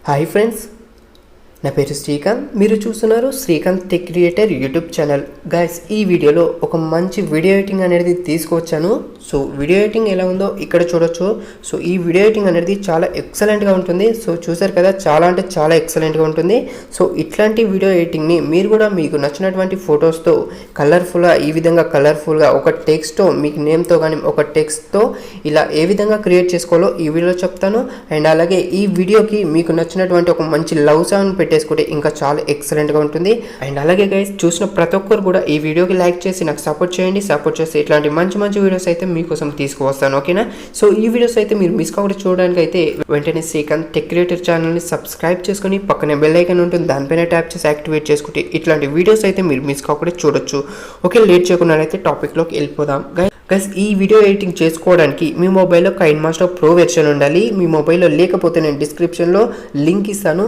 Hi friends, నా పేరు శ్రీకాంత్. మీరు చూస్తున్నారు Srikanth tech creator YouTube channel. Guys, ఈ వీడియోలో ఒక మంచి వీడియో ఎడిటింగ్ అనేది తీసుకువచ్చాను. సో వీడియో ఎడిటింగ్ ఎలా ఉందో ఇక్కడ చూడొచ్చు. సో ఈ వీడియో ఎడిటింగ్ అనేది చాలా ఎక్సలెంట్గా ఉంటుంది. సో చూసారు కదా, చాలా అంటే చాలా ఎక్సలెంట్గా ఉంటుంది. సో ఇట్లాంటి వీడియో ఎడిటింగ్ని మీరు కూడా మీకు నచ్చినటువంటి ఫొటోస్తో కలర్ఫుల్గా, ఈ విధంగా కలర్ఫుల్గా ఒక టెక్స్ట్తో, మీకు నేమ్తో కానీ ఒక టెక్స్ట్తో ఇలా ఏ విధంగా క్రియేట్ చేసుకోవాలో ఈ వీడియోలో చెప్తాను. అండ్ అలాగే ఈ వీడియోకి మీకు నచ్చినటువంటి ఒక మంచి లవ్ సాంగ్ పెట్టేసుకుంటే ఇంకా చాలా ఎక్సలెంట్గా ఉంటుంది. అండ్ అలాగే గైస్, చూసిన ప్రతి ఒక్కరు కూడా ఈ వీడియోకి లైక్ చేసి నాకు సపోర్ట్ చేయండి. సపోర్ట్ చేసి ఇట్లాంటి మంచి మంచి వీడియోస్ అయితే మీకోసం తీసుకువస్తాను, ఓకేనా? సో ఈ వీడియోస్ అయితే మీరు మిస్ కాకుండా చూడడానికి అయితే వెంటనే శ్రీకాంత్ టెక్ క్రియేటర్ ఛానల్ని సబ్స్క్రైబ్ చేసుకుని పక్కనే బెల్ ఐకాన్ ఉంటుంది, దానిపైన ట్యాప్ చేసి యాక్టివేట్ చేసుకుంటే ఇట్లాంటి వీడియోస్ అయితే మీరు మిస్ కాకుండా చూడొచ్చు. ఓకే, లేట్ చేయకుండా అయితే టాపిక్లోకి వెళ్ళిపోదాం. గైస్, ఈ వీడియో ఎడిటింగ్ చేసుకోవడానికి మీ మొబైల్లో కైన్మాస్టర్ ప్రో వెర్షన్ ఉండాలి. మీ మొబైల్లో లేకపోతే నేను డిస్క్రిప్షన్లో లింక్ ఇస్తాను.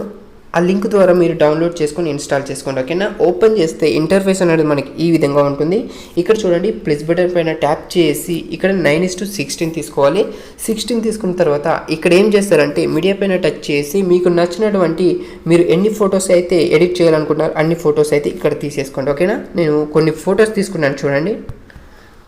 ఆ లింక్ ద్వారా మీరు డౌన్లోడ్ చేసుకొని ఇన్స్టాల్ చేసుకోండి, ఓకేనా? ఓపెన్ చేస్తే ఇంటర్ఫేస్ అనేది మనకి ఈ విధంగా ఉంటుంది. ఇక్కడ చూడండి, ప్లస్ బటన్ పైన ట్యాప్ చేసి ఇక్కడ 9:16 తీసుకోవాలి. 16 తీసుకున్న తర్వాత ఇక్కడ ఏం చేస్తారంటే మీడియా పైన టచ్ చేసి మీకు నచ్చినటువంటి మీరు ఎన్ని ఫొటోస్ అయితే ఎడిట్ చేయాలనుకుంటున్నారు అన్ని ఫొటోస్ అయితే ఇక్కడ తీసేసుకోండి, ఓకేనా? నేను కొన్ని ఫొటోస్ తీసుకున్నాను, చూడండి.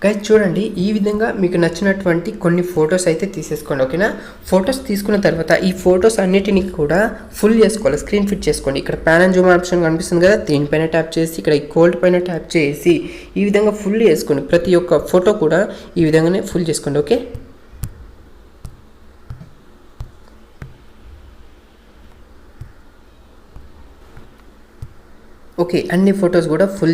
గైస్ చూడండి, ఈ విధంగా మీకు నచ్చినటువంటి కొన్ని ఫొటోస్ అయితే తీసేసుకోండి, ఓకేనా? ఫొటోస్ తీసుకున్న తర్వాత ఈ ఫొటోస్ అన్నిటినీ కూడా ఫుల్ చేసుకోవాలి, స్క్రీన్ ఫిట్ చేసుకోండి. ఇక్కడ ప్యాన్ అండ్ జూమ్ ఆప్షన్ కనిపిస్తుంది కదా, దీనిపైన ట్యాప్ చేసి ఇక్కడ కోల్డ్ పైన ట్యాప్ చేసి ఈ విధంగా ఫుల్ చేసుకోండి. ప్రతి ఒక్క ఫోటో కూడా ఈ విధంగానే ఫుల్ చేసుకోండి, ఓకే? ఓకే, అన్ని ఫొటోస్ కూడా ఫుల్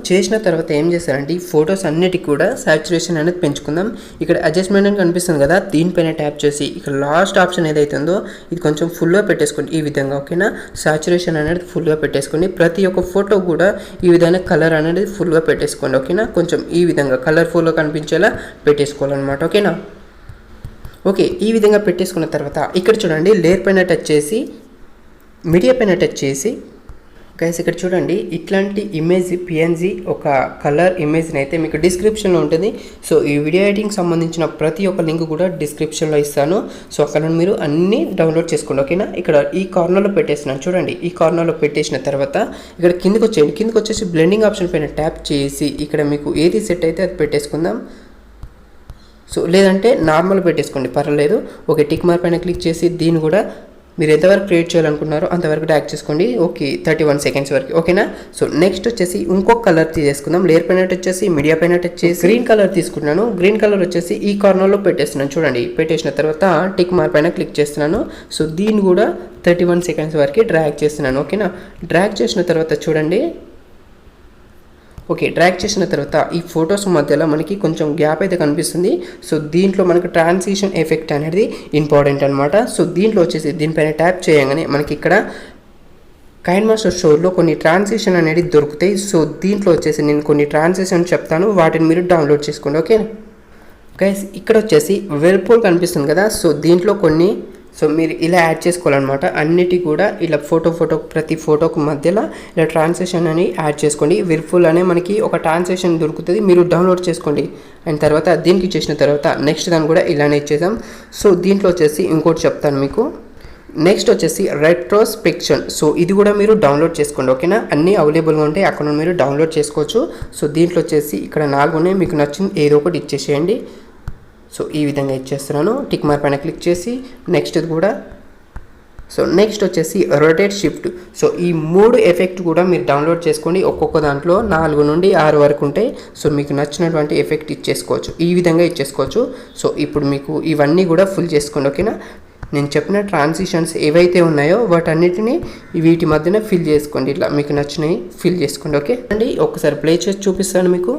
చేసిన తర్వాత ఏం చేస్తారంటే ఈ ఫొటోస్ అన్నిటికి కూడా సాచురేషన్ అనేది పెంచుకుందాం. ఇక్కడ అడ్జస్ట్మెంట్ అని కనిపిస్తుంది కదా, దీనిపైన ట్యాప్ చేసి ఇక్కడ లాస్ట్ ఆప్షన్ ఏదైతే ఉందో ఇది కొంచెం ఫుల్గా పెట్టేసుకోండి ఈ విధంగా, ఓకేనా? సాచురేషన్ అనేది ఫుల్గా పెట్టేసుకోండి. ప్రతి ఒక్క ఫోటో కూడా ఈ విధంగా కలర్ అనేది ఫుల్గా పెట్టేసుకోండి, ఓకేనా? కొంచెం ఈ విధంగా కలర్ఫుల్గా కనిపించేలా పెట్టేసుకోవాలన్నమాట, ఓకేనా? ఓకే, ఈ విధంగా పెట్టేసుకున్న తర్వాత ఇక్కడ చూడండి, లేయర్ పైన టచ్ చేసి మీడియా పైన టచ్ చేసి గైస్ ఇక్కడ చూడండి, ఇట్లాంటి ఇమేజ్ పిఎన్జీ ఒక కలర్ ఇమేజ్ని అయితే మీకు డిస్క్రిప్షన్లో ఉంటుంది. సో ఈ వీడియో ఎడిటింగ్ సంబంధించిన ప్రతి ఒక్క లింక్ కూడా డిస్క్రిప్షన్లో ఇస్తాను. సో అక్కడ మీరు అన్నీ డౌన్లోడ్ చేసుకోండి, ఓకేనా? ఇక్కడ ఈ కార్నర్లో పెట్టేస్తున్నాను, చూడండి. ఈ కార్నర్లో పెట్టేసిన తర్వాత ఇక్కడ కిందకి వచ్చేయండి. కిందకి వచ్చేసి బ్లెండింగ్ ఆప్షన్ పైన ట్యాప్ చేసి ఇక్కడ మీకు ఏది సెట్ అయితే అది పెట్టేసుకుందాం. సో లేదంటే నార్మల్ పెట్టేసుకోండి, పర్వాలేదు. ఓకే, టిక్ మార్క్ పైన క్లిక్ చేసి దీన్ని కూడా మీరు ఎంతవరకు క్రియేట్ చేయాలనుకున్నారో అంతవరకు డ్రాగ్ చేసుకోండి. ఓకే, 31 సెకండ్స్ వరకు, ఓకేనా? సో నెక్స్ట్ వచ్చేసి ఇంకొక కలర్ తీసేసుకుందాం. లేయర్ పైన టచ్ చేసి మీడియా పైన టచ్ చేసి గ్రీన్ కలర్ తీసుకుంటున్నాను. గ్రీన్ కలర్ వచ్చేసి ఈ కార్నర్లో పెట్టేస్తున్నాను, చూడండి. పెట్టేసిన తర్వాత టిక్ మార్క్ పైన క్లిక్ చేస్తున్నాను. సో దీన్ని కూడా 31 సెకండ్స్ వరకు డ్రాగ్ చేస్తున్నాను, ఓకేనా? డ్రాగ్ చేసిన తర్వాత చూడండి, ఓకే, డ్రాగ్ చేసిన తర్వాత ఈ ఫొటోస్ మధ్యలో మనకి కొంచెం గ్యాప్ అయితే కనిపిస్తుంది. సో దీంట్లో మనకి ట్రాన్సిషన్ ఎఫెక్ట్ అనేది ఇంపార్టెంట్ అనమాట. సో దీంట్లో వచ్చేసి దీనిపైన ట్యాప్ చేయగానే మనకి ఇక్కడ కైన్మాస్టర్ స్టోర్లో కొన్ని ట్రాన్సిషన్ అనేది దొరుకుతాయి. సో దీంట్లో వచ్చేసి నేను కొన్ని ట్రాన్సిషన్ చెప్తాను, వాటిని మీరు డౌన్లోడ్ చేసుకోండి, ఓకే గైస్? ఇక్కడ వచ్చేసి వెల్పూల్ కనిపిస్తుంది కదా, సో దీంట్లో కొన్ని మీరు ఇలా యాడ్ చేసుకోవాలన్నమాట. అన్నిటి కూడా ఇలా ప్రతి ఫోటోకు మధ్యలో ఇలా ట్రాన్సాక్షన్ అని యాడ్ చేసుకోండి. విర్ఫుల్ అనే మనకి ఒక ట్రాన్సాక్షన్ దొరుకుతుంది, మీరు డౌన్లోడ్ చేసుకోండి. అండ్ తర్వాత దీనికి చేసిన తర్వాత నెక్స్ట్ దాన్ని కూడా ఇలానే ఇచ్చేసాం. సో దీంట్లో వచ్చేసి ఇంకోటి చెప్తాను మీకు. నెక్స్ట్ వచ్చేసి రెట్రోస్పెక్షన్. సో ఇది కూడా మీరు డౌన్లోడ్ చేసుకోండి, ఓకేనా? అన్నీ అవైలబుల్గా ఉంటాయి, అక్కడ మీరు డౌన్లోడ్ చేసుకోవచ్చు. సో దీంట్లో వచ్చేసి ఇక్కడ 4 ఉన్నాయి, మీకు నచ్చింది ఏదో ఒకటి ఇచ్చేసేయండి. సో ఈ విధంగా ఇచ్చేస్తున్నాను. టిక్ మార్క్ పైన క్లిక్ చేసి నెక్స్ట్ కూడా. సో నెక్స్ట్ వచ్చేసి రొటేట్ షిఫ్ట్. సో ఈ 3 ఎఫెక్ట్ కూడా మీరు డౌన్లోడ్ చేసుకోండి. ఒక్కొక్క దాంట్లో 4 నుండి 6 వరకు ఉంటాయి. సో మీకు నచ్చినటువంటి ఎఫెక్ట్ ఇచ్చేసుకోవచ్చు, ఈ విధంగా ఇచ్చేసుకోవచ్చు. సో ఇప్పుడు మీకు ఇవన్నీ కూడా ఫుల్ చేసుకోండి, ఓకేనా? నేను చెప్పిన ట్రాన్సిషన్స్ ఏవైతే ఉన్నాయో వాటన్నిటిని వీటి మధ్యన ఫిల్ చేసుకోండి. ఇట్లా మీకు నచ్చినవి ఫిల్ చేసుకోండి, ఓకే అండి? ఒకసారి ప్లే చేసి చూపిస్తాను మీకు.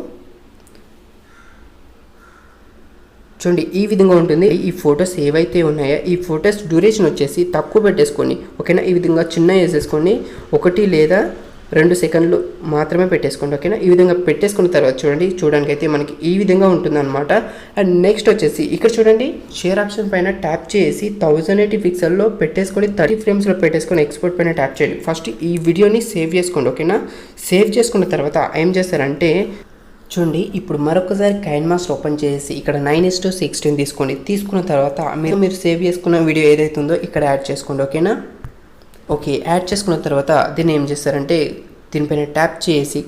చూడండి, ఈ విధంగా ఉంటుంది. ఈ ఫొటోస్ ఏవైతే ఉన్నాయో ఈ ఫొటోస్ డ్యూరేషన్ వచ్చేసి తక్కువ పెట్టేసుకోండి, ఓకేనా? ఈ విధంగా చిన్న వేసేసుకోండి, 1 లేదా 2 సెకండ్లు మాత్రమే పెట్టేసుకోండి, ఓకేనా? ఈ విధంగా పెట్టేసుకున్న తర్వాత చూడడానికి అయితే మనకి ఈ విధంగా ఉంటుంది అనమాట. అండ్ నెక్స్ట్ వచ్చేసి ఇక్కడ చూడండి, షేర్ ఆప్షన్ పైన ట్యాప్ చేసి 1080 పిక్సెల్లో పెట్టేసుకొని 30 ఫ్రేమ్స్లో పెట్టేసుకొని ఎక్స్పోర్ట్ పైన ట్యాప్ చేయండి. ఫస్ట్ ఈ వీడియోని సేవ్ చేసుకోండి, ఓకేనా? సేవ్ చేసుకున్న తర్వాత ఏం చేస్తారంటే చూడండి, ఇప్పుడు మరొకసారి కైన్మాస్టర్ ఓపెన్ చేసి ఇక్కడ 9:16 తీసుకోండి. తీసుకున్న తర్వాత మీరు సేవ్ చేసుకున్న వీడియో ఏదైతే ఉందో ఇక్కడ యాడ్ చేసుకోండి, ఓకేనా? ఓకే, యాడ్ చేసుకున్న తర్వాత దీన్ని ఏం చేస్తారంటే దీనిపైన ట్యాప్ చేసి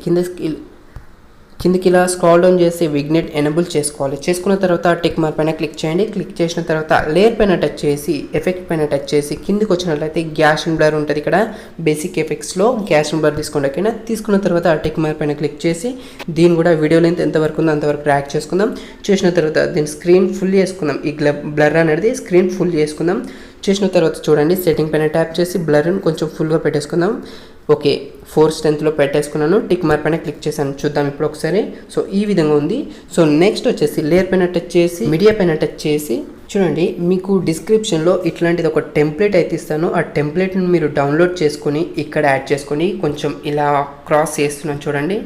కిందకి ఇలా స్క్రాల్ డౌన్ చేసి విగ్నెట్ ఎనేబుల్ చేసుకోవాలి. చేసుకున్న తర్వాత టిక్ మార్క్ పైన క్లిక్ చేయండి. క్లిక్ చేసిన తర్వాత లేయర్ పైన టచ్ చేసి ఎఫెక్ట్ పైన టచ్ చేసి కిందకి వచ్చినట్లయితే గ్యాస్ అండ్ బ్లర్ ఉంటుంది. ఇక్కడ బేసిక్ ఎఫెక్ట్స్లో గ్యాస్ అండ్ బ్లర్ తీసుకోండి. ఓకేనా, తీసుకున్న తర్వాత టిక్ మార్క్ పైన క్లిక్ చేసి దీన్ని కూడా వీడియో లెంత్ ఎంతవరకు ఉందో అంతవరకు ట్రాక్ చేసుకుందాం. చేసిన తర్వాత దీని స్క్రీన్ ఫుల్ చేసుకుందాం. ఈ బ్లర్ అనేది స్క్రీన్ ఫుల్ చేసుకుందాం. చేసిన తర్వాత చూడండి సెట్టింగ్ పైన ట్యాప్ చేసి బ్లర్ని కొంచెం ఫుల్గా పెట్టేసుకుందాం. ఓకే, 4 స్ట్రెంత్లో పెట్టేసుకున్నాను. టిక్ మార్క్ పైన క్లిక్ చేశాను. చూద్దాం ఇప్పుడు ఒకసారి. సో ఈ విధంగా ఉంది. సో నెక్స్ట్ వచ్చేసి లేయర్ పైన టచ్ చేసి మీడియా పైన టచ్ చేసి చూడండి, మీకు డిస్క్రిప్షన్లో ఇట్లాంటిది ఒక టెంప్లెట్ అయితే ఇస్తాను. ఆ టెంప్లెట్ని మీరు డౌన్లోడ్ చేసుకొని ఇక్కడ యాడ్ చేసుకొని కొంచెం ఇలా క్రాస్ చేస్తున్నాను. చూడండి,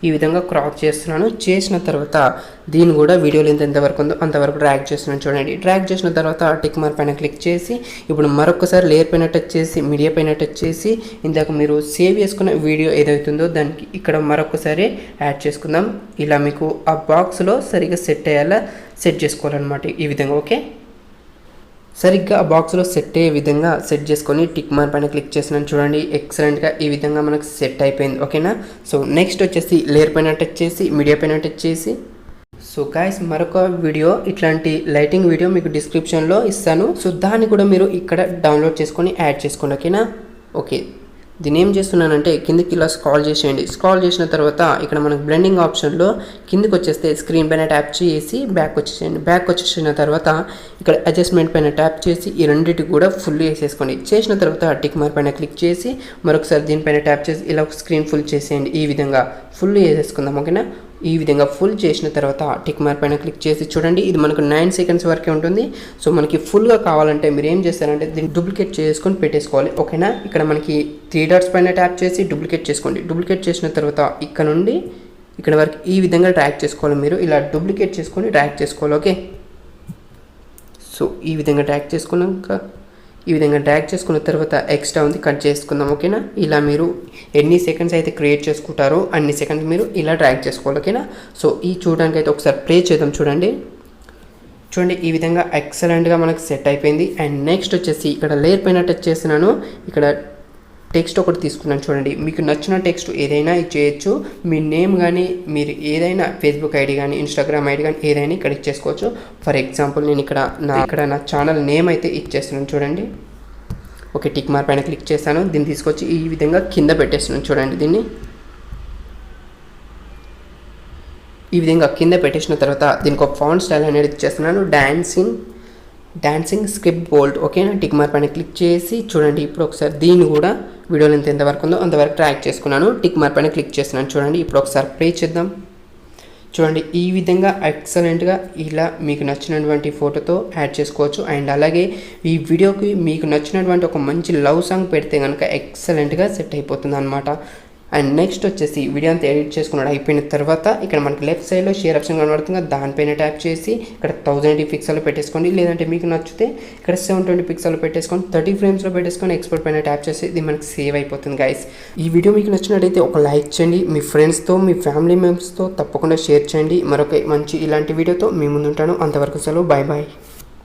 ఈ విధంగా క్రాస్ చేస్తున్నాను. చేసిన తర్వాత దీన్ని కూడా వీడియో లెంత్ ఎంతవరకు ఉందో అంతవరకు డ్రాగ్ చేస్తున్నాను. చూడండి, డ్రాగ్ చేసిన తర్వాత టిక్ మార్క్ పైన క్లిక్ చేసి ఇప్పుడు మరొకసారి లేయర్ పైన టచ్ చేసి మీడియా పైన టచ్ చేసి ఇందాక మీరు సేవ్ చేసుకున్న వీడియో ఏదైతుందో దానికి ఇక్కడ మరొకసారి యాడ్ చేసుకుందాం. ఇలా మీకు ఆ బాక్స్లో సరిగ్గా సెట్ అయ్యేలా సెట్ చేసుకోవాలన్నమాట. ఈ విధంగా ఓకే, సరిగ్గా ఆ బాక్స్లో సెట్ అయ్యే విధంగా సెట్ చేసుకొని టిక్ మార్క్ పైన క్లిక్ చేసినాను. చూడండి, ఎక్సలెంట్గా ఈ విధంగా మనకు సెట్ అయిపోయింది. ఓకేనా, సో నెక్స్ట్ వచ్చేసి లేయర్ పైన టచ్ చేసి మీడియా పైన టచ్ చేసి సో గాయస్ మరొక వీడియో ఇట్లాంటి లైటింగ్ వీడియో మీకు డిస్క్రిప్షన్లో ఇస్తాను. సో దాన్ని కూడా మీరు ఇక్కడ డౌన్లోడ్ చేసుకొని యాడ్ చేసుకోండి. ఓకేనా, ఓకే, దీన్ని ఏం చేస్తున్నానంటే కిందకి ఇలా స్క్రాల్ చేసేయండి. స్క్రాల్ చేసిన తర్వాత ఇక్కడ మనకు బ్లెండింగ్ ఆప్షన్లో కిందకి వచ్చేస్తే స్క్రీన్ పైన ట్యాప్ చేసి బ్యాక్ వచ్చేసేయండి. బ్యాక్ వచ్చేసిన తర్వాత ఇక్కడ అడ్జస్ట్మెంట్ పైన ట్యాప్ చేసి ఈ రెండింటికి కూడా ఫుల్ చేసేసుకోండి. చేసిన తర్వాత టిక్ మార్క్ పైన క్లిక్ చేసి మరొకసారి దీనిపైన ట్యాప్ చేసి ఇలా స్క్రీన్ ఫుల్ చేసేయండి. ఈ విధంగా ఫుల్ చేసేసుకుందాం. ఓకేనా, ఈ విధంగా ఫుల్ చేసిన తర్వాత టిక్ మార్క్ పైన క్లిక్ చేసి చూడండి, ఇది మనకు 9 సెకండ్స్ వరకే ఉంటుంది. సో మనకి ఫుల్గా కావాలంటే మీరు ఏం చేస్తారంటే దీన్ని డూప్లికేట్ చేసుకొని పెట్టేసుకోవాలి. ఓకేనా, ఇక్కడ మనకి 3 డాట్స్ పైన ట్యాప్ చేసి డూప్లికేట్ చేసుకోండి. డూప్లికేట్ చేసిన తర్వాత ఇక్కడ నుండి ఇక్కడ వరకు ఈ విధంగా ట్రాక్ చేసుకోవాలి. మీరు ఇలా డూప్లికేట్ చేసుకొని ట్రాక్ చేసుకోవాలి. ఓకే, సో ఈ విధంగా ట్రాక్ చేసుకున్నాక ఈ విధంగా డ్రాగ్ చేసుకున్న తర్వాత ఎక్స్ట్రా ఉంది కట్ చేసుకుందాం. ఓకేనా, ఇలా మీరు ఎన్ని సెకండ్స్ అయితే క్రియేట్ చేసుకుంటారో అన్ని సెకండ్స్ మీరు ఇలా డ్రాగ్ చేసుకోవాలి. ఓకేనా, సో ఈ చూడడానికి అయితే ఒకసారి ప్లే చేద్దాం. చూడండి, ఈ విధంగా ఎక్సలెంట్గా మనకు సెట్ అయిపోయింది. అండ్ నెక్స్ట్ వచ్చేసి ఇక్కడ లేయర్ పైన టచ్ చేస్తున్నాను. ఇక్కడ టెక్స్ట్ ఒకటి తీసుకున్నాను. చూడండి, మీకు నచ్చిన టెక్స్ట్ ఏదైనా ఇచ్చేయచ్చు. మీ నేమ్ కానీ మీరు ఏదైనా ఫేస్బుక్ ఐడి కానీ ఇన్స్టాగ్రామ్ ఐడి కానీ ఏదైనా ఇక్కడ ఇచ్చేసుకోవచ్చు. ఫర్ ఎగ్జాంపుల్ నేను ఇక్కడ నా ఛానల్ నేమ్ అయితే ఇచ్చేస్తున్నాను. చూడండి, ఓకే, టిక్ మార్క్ పైన క్లిక్ చేశాను. దీన్ని తీసుకొచ్చి ఈ విధంగా కింద పెట్టేస్తున్నాను. చూడండి, దీన్ని ఈ విధంగా కింద పెట్టేసిన తర్వాత దీనికి ఒక ఫాంట్ స్టైల్ అనేది ఇచ్చేస్తున్నాను. డాన్సింగ్ స్క్రిప్ట్ బోల్డ్. ఓకేనా, టిక్ మార్క్ పైన క్లిక్ చేసి చూడండి, ఇప్పుడు ఒకసారి దీన్ని కూడా వీడియో లెంత్ ఎంతవరకు ఉందో అంతవరకు ట్రాక్ చేసుకున్నాను. టిక్ మార్క్ పైన క్లిక్ చేస్తున్నాను. చూడండి, ఇప్పుడు ఒకసారి ప్లే చేద్దాం. చూడండి, ఈ విధంగా ఎక్సలెంట్గా ఇలా మీకు నచ్చినటువంటి ఫోటోతో యాడ్ చేసుకోవచ్చు. అండ్ అలాగే ఈ వీడియోకి మీకు నచ్చినటువంటి ఒక మంచి లవ్ సాంగ్ పెడితే కనుక ఎక్సలెంట్గా సెట్ అయిపోతుంది అనమాట. అండ్ నెక్స్ట్ వచ్చేసి వీడియో అంతా ఎడిట్ చేసుకున్నాడు అయిపోయిన తర్వాత ఇక్కడ మనకి లెఫ్ట్ సైడ్లో షేర్ ఆప్షన్ కనబడుతుంది. దానిపైన ట్యాప్ చేసి ఇక్కడ 1080 పిక్సెల్లో పెట్టేసుకోండి. లేదంటే మీకు నచ్చితే ఇక్కడ 720 పిక్సెల్లో పెట్టేసుకోండి. 30 ఫ్రేమ్స్లో పెట్టేసుకొని ఎక్స్పోర్ట్ పైన ట్యాప్ చేసి ఇది మనకి సేవ్ అయిపోతుంది. గైస్, ఈ వీడియో మీకు నచ్చినట్టయితే ఒక లైక్ చేయండి. మీ ఫ్రెండ్స్తో మీ ఫ్యామిలీ మెంబర్స్తో తప్పకుండా షేర్ చేయండి. మరొక మంచి ఇలాంటి వీడియోతో మీ ముందుంటాను. అంతవరకు సెలవు, బాయ్ బాయ్.